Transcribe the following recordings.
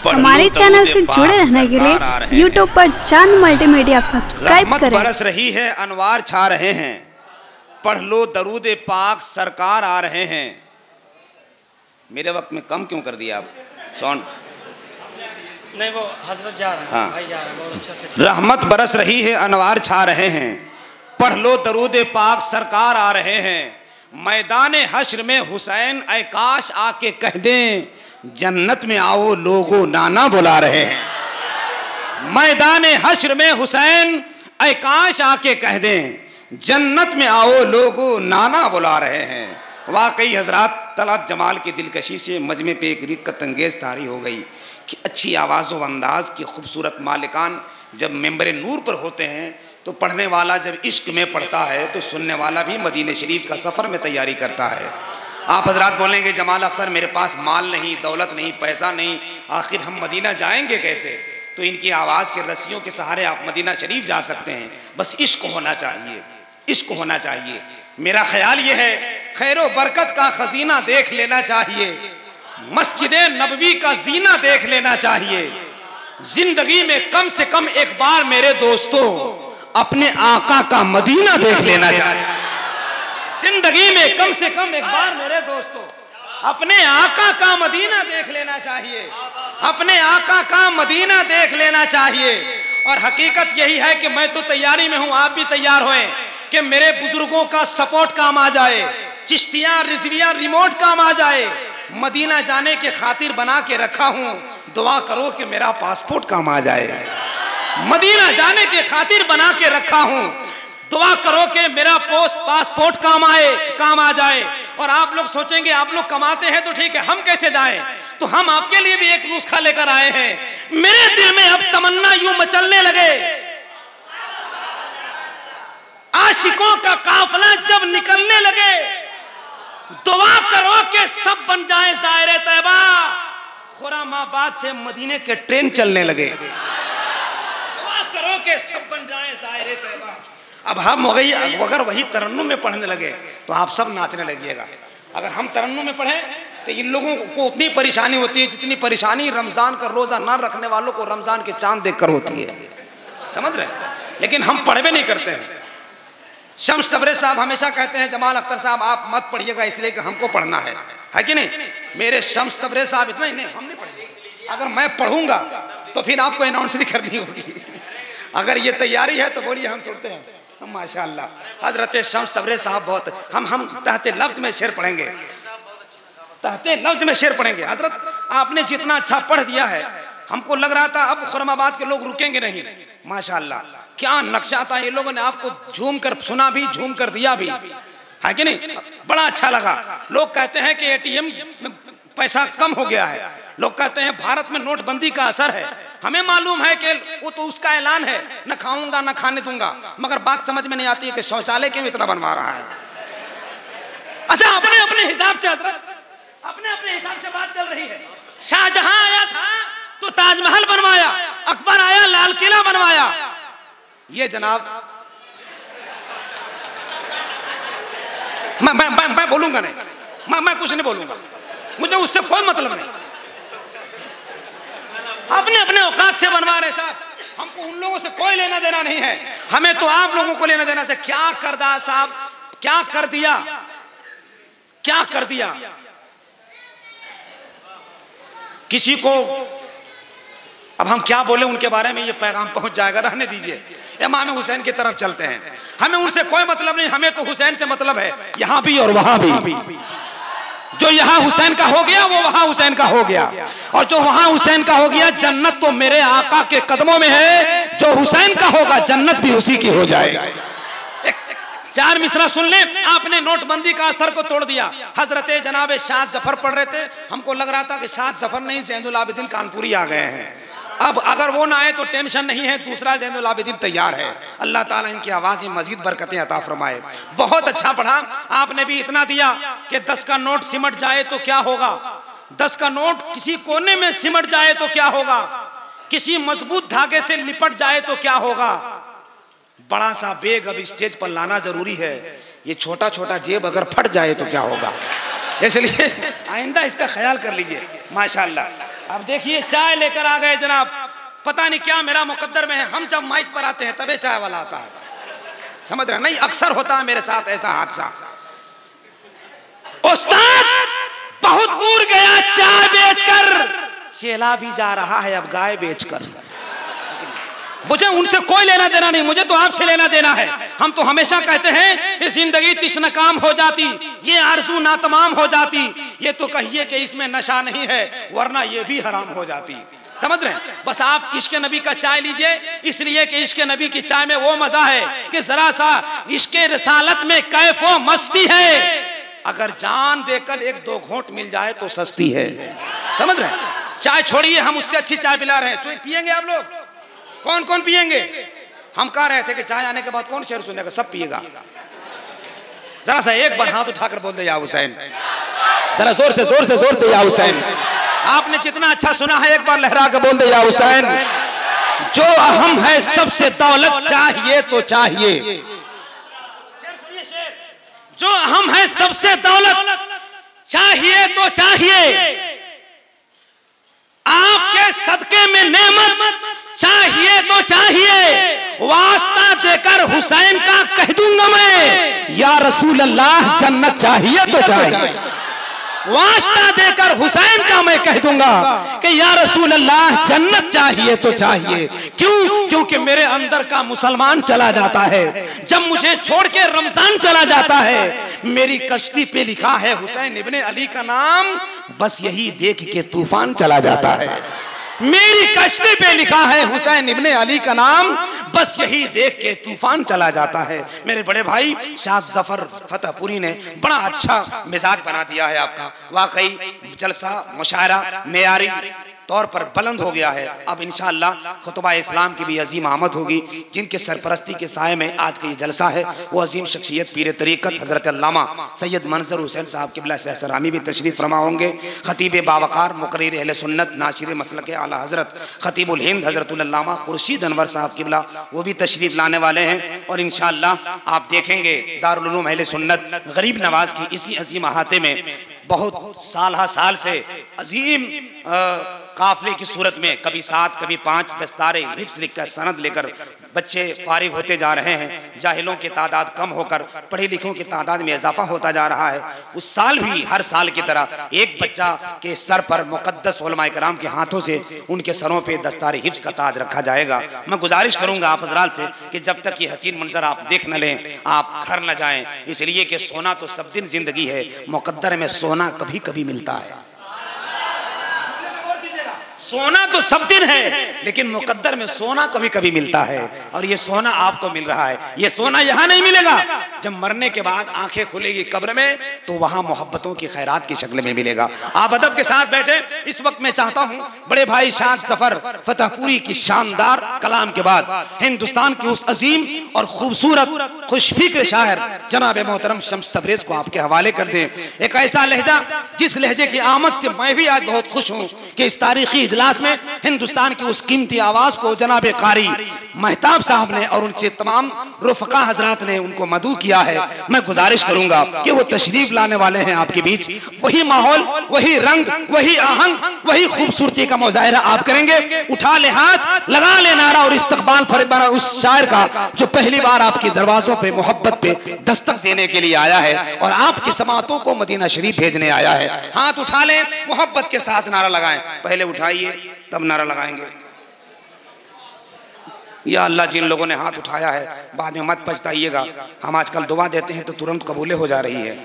हमारे चैनल से जुड़े रहने के लिए यूट्यूब पर चांद मल्टीमीडिया सब्सक्राइब करें। बरस रही है, अनवार छा रहे हैं, पढ़ लो दरूद पाक, सरकार आ रहे हैं। मेरे वक्त में कम क्यों कर दिया आप साउंड? नहीं, वो हजरत जा रहे हैं। हाँ। भाई जा रहे हैं, बहुत अच्छा से। रहमत बरस रही है, अनवार छा रहे हैं, पढ़ लो दरूद पाक, सरकार आ रहे हैं। मैदान हश्र में हुसैन ऐ काश आके कह दें, जन्नत में आओ लोगो नाना बुला रहे हैं। मैदान हश्र में हुसैन ऐ काश आके कह दें, जन्नत में आओ लोगो नाना बुला रहे हैं। वाकई हजरात, तलत जमाल की दिलकशी से मजमे पे एक रिक्कत अंगेज तारी हो गई कि अच्छी आवाज़ व अंदाज की खूबसूरत मालिकान जब मेंबर नूर पर होते हैं तो पढ़ने वाला जब इश्क में पढ़ता है तो सुनने वाला भी मदीने शरीफ का सफ़र में तैयारी करता है। आप हजरात बोलेंगे जमाल अख्तर मेरे पास माल नहीं, दौलत नहीं, पैसा नहीं, आखिर हम मदीना जाएंगे कैसे? तो इनकी आवाज़ के रस्सियों के सहारे आप मदीना शरीफ जा सकते हैं। बस इश्क होना चाहिए, इश्क होना चाहिए। मेरा ख्याल ये है, खैरो बरकत का खजीना देख लेना चाहिए, मस्जिद नबवी का जीना देख लेना चाहिए। जिंदगी में कम से कम एक बार मेरे दोस्तों अपने आका का मदीना देख लेना चाहिए। जिंदगी में कम से कम एक बार मेरे दोस्तों अपने आका का मदीना देख लेना चाहिए, अपने आका का मदीना देख लेना चाहिए। और हकीकत यही है कि मैं तो तैयारी में हूं, आप भी तैयार होएं कि मेरे बुजुर्गों का सपोर्ट काम आ जाए, चिश्तियां रिजवियां रिमोट काम आ जाए। मदीना जाने के खातिर बना के रखा हूं, दुआ करो कि मेरा पासपोर्ट काम आ जाए। मदीना जाने के खातिर बना के रखा हूं, दुआ करो कि मेरा पासपोर्ट काम आ जाए। और आप लोग सोचेंगे आप लोग कमाते हैं तो ठीक है, हम कैसे जाएं? तो हम आपके लिए भी एक नुस्खा लेकर आए हैं। मेरे दिल में अब तमन्ना यूं मचलने लगे, आशिकों का काफिला जब निकलने लगे, दुआ करो कि सब बन जाए ज़ाहिर तैयबा। खुरामाबाद से मदीने के ट्रेन चलने लगे, दुआ करो कि सब बन जाए ज़ाहिर तैयबा। अब हम अगर वही तरन्नुम में पढ़ने लगे तो आप सब नाचने लगिएगा। अगर हम तरन्नुम में पढ़ें तो इन लोगों को उतनी परेशानी होती है जितनी परेशानी रमज़ान का रोज़ा न रखने वालों को रमज़ान के चांद देखकर होती है, समझ रहे? लेकिन हम पढ़ भी नहीं करते हैं। शम्स तबरेज़ साहब हमेशा कहते हैं जमाल अख्तर साहब आप मत पढ़िएगा इसलिए कि हमको पढ़ना है कि नहीं? मेरे शम्स तबरेज़ साहब इतना ही नहीं, हम नहीं पढ़ेंगे। अगर मैं पढ़ूंगा तो फिर आपको अनाउंस नहीं करनी होगी। अगर ये तैयारी है तो बोलिए हम सुनते हैं। माशाअल्लाह हजरत शम्स तबरेज़ साहब बहुत, हम तहते लफ्ज़ में शेर पढ़ेंगे, तहते लफ्ज़ में शेर पढ़ेंगे। हजरत आपने जितना अच्छा पढ़ दिया है, हमको लग रहा था अब खुरमाबाद के लोग रुकेंगे नहीं। माशाअल्लाह क्या नक्शा था, ये लोगों ने आपको झूम कर सुना भी, झूम कर दिया भी, है कि नहीं? बड़ा अच्छा लगा। लोग कहते हैं कि एटीएम में पैसा कम हो गया है, लोग कहते हैं भारत में नोटबंदी का असर है। हमें मालूम है कि वो तो उसका ऐलान है, न खाऊंगा न खाने दूंगा, मगर बात समझ में नहीं आती है कि शौचालय क्यों इतना बनवा रहा है। अच्छा, अपने अपने हिसाब से अपने अपने हिसाब से बात चल रही है। शाहजहां आया था तो ताजमहल बनवाया, अकबर आया लाल किला बनवाया। ये जनाब मैं बोलूंगा नहीं, मैं कुछ नहीं बोलूंगा, मुझे उससे कोई मतलब नहीं। अपने अपने औकात से बनवा रहे साहब, हमको उन लोगों से कोई लेना देना नहीं है, हमें तो आप लोगों को लेना देना से। क्या कर दिया साहब, क्या कर दिया, क्या कर दिया? किसी को अब हम क्या बोले उनके बारे में, ये पैगाम पहुंच जाएगा, रहने दीजिए। इमाम हुसैन की तरफ चलते हैं, हमें उनसे कोई मतलब नहीं, हमें तो हुसैन से मतलब है, यहां भी और वहां भी। जो यहाँ हुसैन का हो गया वो वहां हुसैन का हो गया, और जो वहां हुसैन का हो गया, जन्नत तो मेरे आका के कदमों में है। जो हुसैन का होगा जन्नत भी उसी की हो जाएगा। चार मिसरा सुन ले, आपने नोटबंदी का असर को तोड़ दिया। हजरत जनाब शाह जफर पढ़ रहे थे, हमको लग रहा था कि शाह जफर नहीं ज़ैनुल आबिदीन कानपुरी आ गए हैं। अब अगर वो ना आए तो टेंशन नहीं है, दूसरा ज़ैनुल आबिदीन तैयार है। अल्लाह ताला इनकी आवाज़ में मजीद बरकतें अता फरमाए। बहुत अच्छा पढ़ा आपने भी, इतना दिया कि 10 का नोट सिमट जाए तो क्या होगा, 10 का नोट किसी कोने में सिमट जाए तो क्या होगा, किसी मजबूत धागे से लिपट जाए तो क्या होगा। बड़ा सा बेग अब स्टेज पर लाना जरूरी है, ये छोटा छोटा जेब अगर फट जाए तो क्या होगा। इसलिए आइंदा इसका ख्याल कर लीजिए। माशाअल्लाह अब देखिए चाय लेकर आ गए जनाब, पता नहीं क्या मेरा मुकद्दर में है, हम जब माइक पर आते हैं तबे चाय वाला आता है, समझ रहे नहीं, अक्सर होता है मेरे साथ ऐसा हादसा। उस्ताद बहुत दूर गया चाय बेचकर, चेला भी जा रहा है अब गाय बेचकर। मुझे उनसे कोई लेना देना नहीं, मुझे तो आपसे लेना देना है। हम तो हमेशा कहते हैं कि जिंदगी तिश्नकाम हो जाती, ये आरज़ू नातमाम हो जाती, ये तो कहिए कि इसमें नशा नहीं है वरना ये भी हराम हो जाती, समझ रहे हैं। बस आप इश्क नबी का चाय लीजिए, इसलिए कि इश्क नबी की चाय में वो मजा है कि जरा सा इश्क रसालत में कैफो मस्ती है, अगर जान देकर एक दो घोंट मिल जाए तो सस्ती है, समझ रहे हैं। चाय छोड़िए, हम उससे अच्छी चाय पिला रहे हैं, पियेंगे आप लोग? कौन कौन पियेंगे? हम कह रहे थे कि चाय आने के बाद कौन शेर सुनेगा, सब पिएगा। जरा सा एक बार हाथ उठाकर बोल दे या हुसैन, जरा जोर से जोर से जोर से या हुसैन। आपने जितना अच्छा सुना है एक बार लहरा के बोल दे या हुसैन। जो अहम है सबसे दौलत चाहिए तो चाहिए, जो अहम है सबसे दौलत चाहिए तो चाहिए, आपके सदके में नेमत चाहिए तो चाहिए, वास्ता देकर हुसैन का कह दूंगा मैं या रसूल अल्लाह जन्नत चाहिए तो चाहिए, वास्ता देकर हुसैन का मैं कह दूंगा कि या रसूल अल्लाह जन्नत चाहिए तो चाहिए। क्यों? क्योंकि मेरे अंदर का मुसलमान चला जाता है, जब मुझे छोड़ के रमजान चला जाता है, मेरी कश्ती पे लिखा है हुसैन इब्ने अली का नाम, बस यही देख के तूफान चला जाता है। मेरी कश्ती पे लिखा है हुसैन इब्ने अली का नाम, बस यही देख के तूफान चला जाता है। मेरे बड़े भाई शाह जफर फतेहपुरी ने बड़ा अच्छा मिजाज बना दिया है आपका, वाकई जलसा मुशायरा मेयारी तौर पर बुलंद हो गया है। अब इंशाअल्लाह खुतबा इस्लाम की भी अजीम आमद होगी, जिनके सरपरस्ती के साये में आज का ये जलसा है वो अजीम शख्सियत पीर तरीक़त हज़रत अल्लामा सैयद मंजर हुसैन साहब क़िबला सहसरामी भी तशरीफ़ फरमा होंगे। खतीब बावकार मुक़र्रिर अहले सुन्नत नाशिर मसलक आला हज़रत खतीबुल हिंद हज़रतुल अल्लामा खुर्शीद अनवर साहब क़िबला वो भी तशरीफ़ लाने वाले हैं। और इंशाअल्लाह आप देखेंगे दारुल उलूम अहले सुन्नत गरीब नवाज की इसी अजीम अहाते में बहुत साल से अजीम काफले की सूरत में कभी 7 कभी 5 दस्तारे हिफ्ज़ लिखकर सनद लेकर बच्चे फारिग होते जा रहे हैं। जाहिलों की तादाद कम होकर पढ़े लिखों की तादाद में इजाफा होता जा रहा है। उस साल भी हर साल की तरह एक बच्चा के सर पर मुक़द्दस उलमाए कराम के हाथों से उनके सरों पे दस्तारे हिफ्ज़ का ताज रखा जाएगा। मैं गुजारिश करूंगा आप हज़रात से कि जब तक ये हसीन मंजर आप देख न लें आप घर न जाएं, इसलिए कि सोना तो सब दिन जिंदगी है, मुक़द्दर में सोना कभी कभी मिलता है। सोना तो सब दिन है लेकिन मुकद्दर में सोना कभी कभी मिलता है, और ये सोना आपको मिल रहा है। ये सोना यहाँ नहीं मिलेगा, जब मरने के बाद आंखें खुलेगी कब्र में तो वहां मोहब्बतों की खैरात की शक्ल में मिलेगा। आप अदब के साथ बैठे। इस वक्त मैं चाहता हूँ बड़े भाई शाह जफर फतेहपुरी की शानदार कलाम के बाद हिंदुस्तान की उस अजीम और खूबसूरत खुशफिक्र शायर जनाब मोहतरम शम्स तबरेज़ को आपके हवाले कर दें। एक ऐसा लहजा जिस लहजे की आमद से मैं भी आज बहुत खुश हूँ कि इस तारीखी इजलास में हिंदुस्तान की उस कीमती आवाज को जनाब कारी महताब साहब ने और उनसे तमाम रुफका हजरात ने उनको मदू किया है। मैं गुजारिश करूंगा कि वो तशरीफ लाने वाले हैं आपके बीच, वही माहौल वही रंग वही आहंग वही खूबसूरती का मुजाहिरा आप करेंगे। उठा ले हाथ, लगा ले नारा और इस्तकबाल फरमाना उस शायर का जो पहली बार आपके दरवाजों पे मोहब्बत पे दस्तक देने के लिए आया है और आपकी समातों को मदीना शरीफ भेजने आया है। हाथ उठा लें, मोहब्बत के साथ नारा लगाएं। पहले उठाइए तब नारा लगाएंगे। या अल्लाह, जिन लोगों ने हाथ उठाया है बाद में मत पछताइएगा। हम आजकल दुआ देते हैं तो तुरंत कबूले हो जा रही है।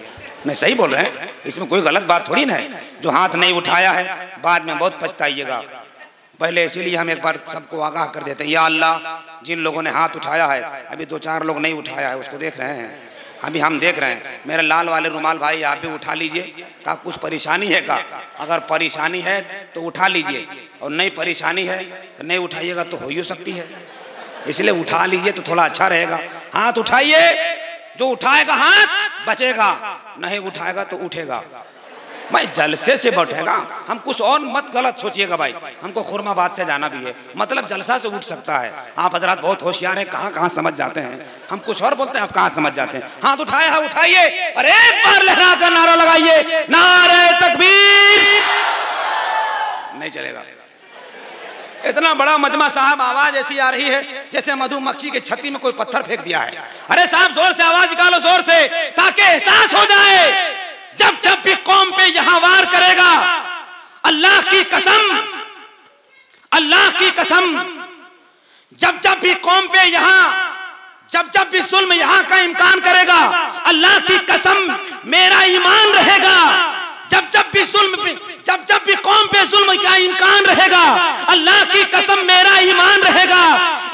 मैं सही बोल रहे हैं, इसमें कोई गलत बात थोड़ी ना है। जो हाथ नहीं उठाया है बाद में बहुत पछताइएगा। पहले इसीलिए हम एक बार सबको आगाह कर देते हैं। या अल्लाह, जिन लोगों ने हाथ उठाया है, अभी 2-4 लोग नहीं उठाया है, उसको देख रहे हैं, अभी हम देख रहे हैं। मेरे लाल वाले रुमाल भाई आप भी उठा लीजिए। का कुछ परेशानी है का? अगर परेशानी है तो उठा लीजिए, और नहीं परेशानी है तो नहीं उठाइएगा तो हो ही सकती है, इसलिए उठा लीजिए तो थोड़ा अच्छा रहेगा। हाथ उठाइए, जो उठाएगा हाथ बचेगा, नहीं उठाएगा तो उठेगा। भाई जलसे से बैठेगा, हम कुछ और मत गलत सोचिएगा भाई। हमको खुरमाबाद से जाना भी है, मतलब जलसा से उठ सकता है। आप हजरात बहुत होशियार हैं, कहाँ कहाँ समझ जाते हैं। हम कुछ और बोलते हैं, आप कहाँ समझ जाते हैं। हाथ उठाया है, उठाइए और एक बार लहरा कर नारा लगाइए, नारे तकबीर, नहीं चलेगा। इतना बड़ा मजमा साहब, आवाज ऐसी आ रही है जैसे मधुमक्खी के छत्ती में कोई पत्थर फेंक दिया है। अरे साहब जोर से आवाज निकालो, जोर से, ताकि एहसास हो जाए जब जब भी कौम पे यहां वार करेगा, अल्लाह की कसम, अल्लाह की कसम, जब जब भी कौम पे यहां, जब जब भी जुल्म यहां का इम्कान करेगा, अल्लाह की कसम मेरा ईमान रहेगा। जब जब भी जुल्म, जब जब भी कौम पे जुल्म का इम्कान रहेगा, अल्लाह की कसम मेरा ईमान रहेगा।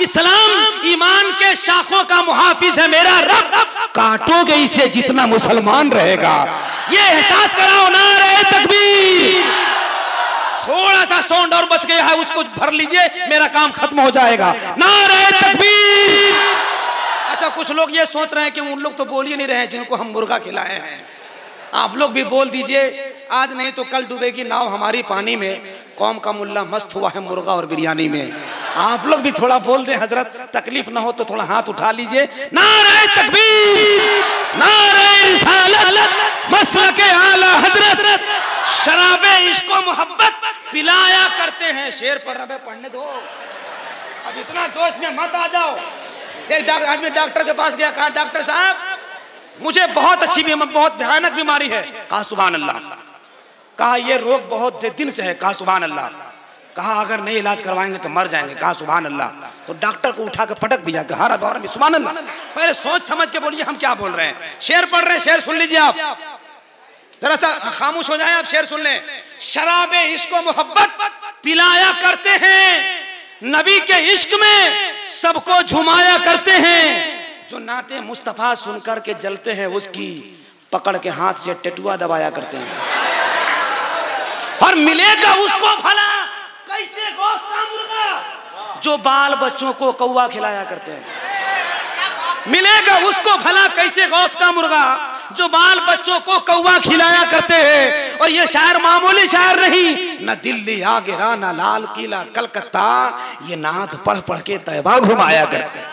इस्लाम ईमान के शाखों का मुहाफिज है मेरा रब, काटोगे इसे जितना मुसलमान रहेगा। ये एहसास कराओ, नारे तकबीर। थोड़ा सा साउंड और बच गया है, उसको भर लीजिए, मेरा काम खत्म हो जाएगा। नारे तकबीर। अच्छा, कुछ लोग ये सोच रहे हैं कि उन लोग तो बोल ही नहीं रहे हैं जिनको हम मुर्गा खिलाए हैं। आप लोग भी बोल दीजिए, आज नहीं तो कल डूबेगी नाव हमारी पानी में। कौम का मुल्ला मस्त हुआ है मुर्गा और बिरयानी में। आप लोग भी थोड़ा बोल दें हजरत, तकलीफ ना हो तो थोड़ा हाथ उठा लीजिए। नारे तकबीर, नारे रिसालत, मसलके आला हजरत, शराबे इश्को मोहब्बत पिलाया करते हैं। शेर पर रबे पढ़ने दो, अब इतना जोश में मत आ जाओ। एक आदमी डॉक्टर के पास गया, कहा डॉक्टर साहब मुझे बहुत अच्छी बीमारी, बहुत भयानक बीमारी है। कहा सुभान अल्लाह। कहा ये रोग बहुत दिन से है। कहा सुभान अल्लाह। कहा अगर नहीं इलाज करवाएंगे तो मर जाएंगे। कहा सुभान अल्लाह। तो डॉक्टर को उठा के पटक दिया। कहा सुभान अल्लाह। पहले सोच समझ के बोलिए हम क्या बोल रहे हैं। शेर पढ़ रहे हैं, शेर सुन लीजिए आप, जरा सा खामोश हो जाए, आप शेर सुन लें। शराबे इश्क मोहब्बत पिलाया करते हैं, नबी के इश्क में सबको झुमाया करते हैं। जो नाते मुस्तफा सुनकर के जलते हैं, उसकी पकड़ के हाथ से टेटुआ दबाया करते हैं। और मिलेगा उसको भला कैसे गोश्त का मुर्गा जो बाल बच्चों को कौवा खिलाया करते हैं। मिलेगा उसको भला कैसे गोश्त का मुर्गा जो बाल बच्चों को कौवा खिलाया करते हैं। और ये शायर मामूली शायर नहीं, न दिल्ली आगरा, न लाल किला कलकत्ता, ये नात पढ़ पढ़ के तैयबा घुमाया करते हैं।